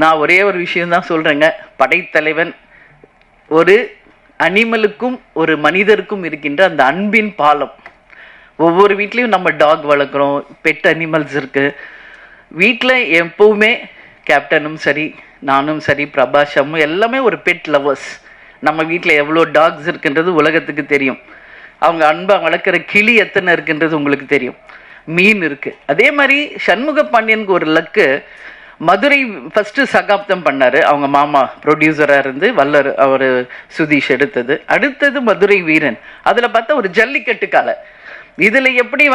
நான் ஒரே ஒரு விஷயம் தான் சொல்றேங்க. படைத்தலைவன் ஒரு அனிமலுக்கும் ஒரு மனிதருக்கும் இருக்கின்ற அந்த அன்பின் பாலம். ஒவ்வொரு வீட்லேயும் நம்ம டாக் வளர்க்குறோம், பெட் அனிமல்ஸ் இருக்கு. வீட்டில் எப்பவுமே கேப்டனும் சரி, நானும் சரி, பிரபாஷமும் எல்லாமே ஒரு பெட் லவர்ஸ். நம்ம வீட்டில் எவ்வளோ டாக்ஸ் இருக்குன்றது உலகத்துக்கு தெரியும். அவங்க அன்பாக வளர்க்குற கிளி எத்தனை இருக்குன்றது உங்களுக்கு தெரியும். மீன் இருக்குது. அதே மாதிரி சண்முக பாண்டியனுக்கு ஒரு லக்கு, மதுரை ஃபஸ்ட்டு சகாப்தம் பண்ணார். அவங்க மாமா ப்ரொடியூசராக இருந்து வல்லர் அவர் சுதீஷ் எடுத்தது. அடுத்தது மதுரை வீரன். அதில் பார்த்தா ஒரு ஜல்லிக்கட்டு காலை. இதில் எப்படி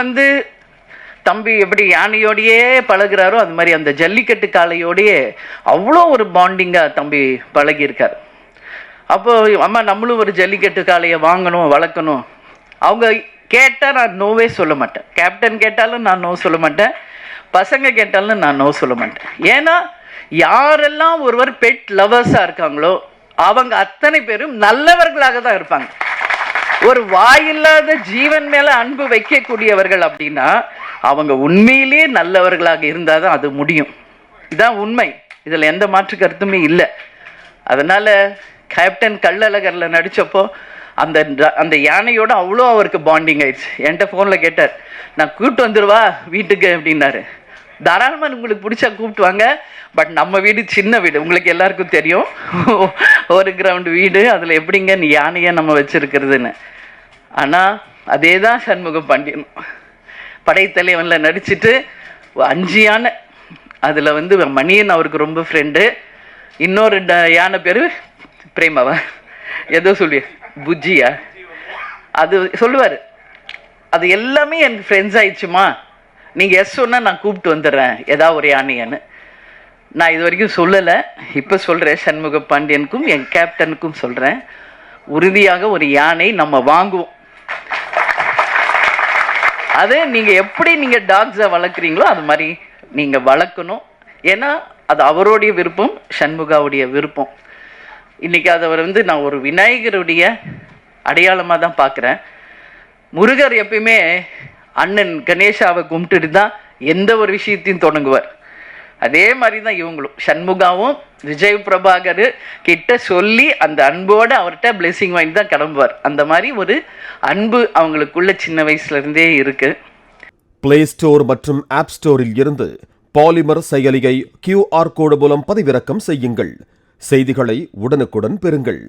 தம்பி எப்படி யானையோடையே பழகிறாரோ அது மாதிரி அந்த ஜல்லிக்கட்டு காளையோடையே அவ்வளோ ஒரு பாண்டிங்காக தம்பி பழகியிருக்கார். அப்போ அம்மா நம்மளும் ஒரு ஜல்லிக்கட்டு காளையை வாங்கணும், வளர்க்கணும். அவங்க கேட்டால் நான் நோவே சொல்ல மாட்டேன். கேப்டன் கேட்டாலும் நான் நோ சொல்ல மாட்டேன், பசங்க கேட்டாலும் நான் நோ சொல்ல மாட்டேன். ஏன்னா யாரெல்லாம் ஒருவர் பெட் லவர்ஸாக இருக்காங்களோ அவங்க அத்தனை பேரும் நல்லவர்களாக தான் இருப்பாங்க. ஒரு வாயில்லாத ஜீவன் மேல அன்பு வைக்கக்கூடியவர்கள் அப்படின்னா அவங்க உண்மையிலேயே நல்லவர்களாக இருந்தால் தான் அது முடியும். இதுதான் உண்மை. இதில் எந்த மாற்று கருத்துமே இல்லை. அதனால கேப்டன் கள்ளழகரில் நடித்தப்போ அந்த யானையோட அவ்வளோ அவருக்கு பாண்டிங் ஆயிடுச்சு. என்கிட்ட ஃபோனில் கேட்டார், நான் கூப்பிட்டு வந்துடுவா வீட்டுக்கு அப்படின்னாரு. தாராளமாக உங்களுக்கு பிடிச்சா கூப்பிட்டு வாங்க, பட் நம்ம வீடு சின்ன வீடு, உங்களுக்கு எல்லாருக்கும் தெரியும். ஒரு கிரவுண்ட் வீடு, அதில் எப்படிங்க நீ யானையை நம்ம வச்சுருக்கிறதுன்னு. ஆனால் அதே தான் சண்முக பாண்டியன் படைத்தலைவனில் நடிச்சுட்டு 5 யானை. அதில் மணியன் அவருக்கு ரொம்ப ஃப்ரெண்டு. இன்னொரு யானை பேர் பிரேமாவா ஏதோ சொல்லி புஜ்ஜியா அது சொல்லுவார். அது எல்லாமே எனக்கு ஃப்ரெண்ட்ஸ் ஆயிடுச்சுமா, நீங்கள் எஸ் சொன்னால் நான் கூப்பிட்டு வந்துடுறேன் ஏதாவது ஒரு யானையான்னு. நான் இது வரைக்கும் சொல்லலை, இப்போ சொல்கிறேன். சண்முக பாண்டியனுக்கும் என் கேப்டனுக்கும் சொல்கிறேன், உறுதியாக ஒரு யானை நம்ம வாங்குவோம். அது நீங்கள் எப்படி நீங்கள் டாக்ஸை வளர்க்குறீங்களோ அது மாதிரி நீங்கள் வளர்க்கணும். ஏன்னா அது அவருடைய விருப்பம், சண்முகாவுடைய விருப்பம். இன்றைக்கி அதை நான் ஒரு விநாயகருடைய அடையாளமாக தான் பார்க்குறேன். முருகர் எப்பயுமே அண்ணன் கணேஷாவை கும்பிட்டுட்டு தான் எந்த ஒரு விஷயத்தையும் தொடங்குவார். அதே மாதிரி தான் இவங்களும் சண்முகாவும் விஜய் பிரபாகர் கிட்ட சொல்லி அந்த அன்போடு அவர்கிட்ட பிளெஸிங் வாங்கி தான் கிளம்புவார். அந்த மாதிரி ஒரு அன்பு அவங்களுக்குள்ள சின்ன வயசுலேருந்தே இருக்கு. பிளே ஸ்டோர் மற்றும் ஆப் ஸ்டோரில் இருந்து பாலிமர் செயலியை QR கோடு மூலம் பதிவிறக்கம் செய்யுங்கள். செய்திகளை உடனுக்குடன் பெறுங்கள்.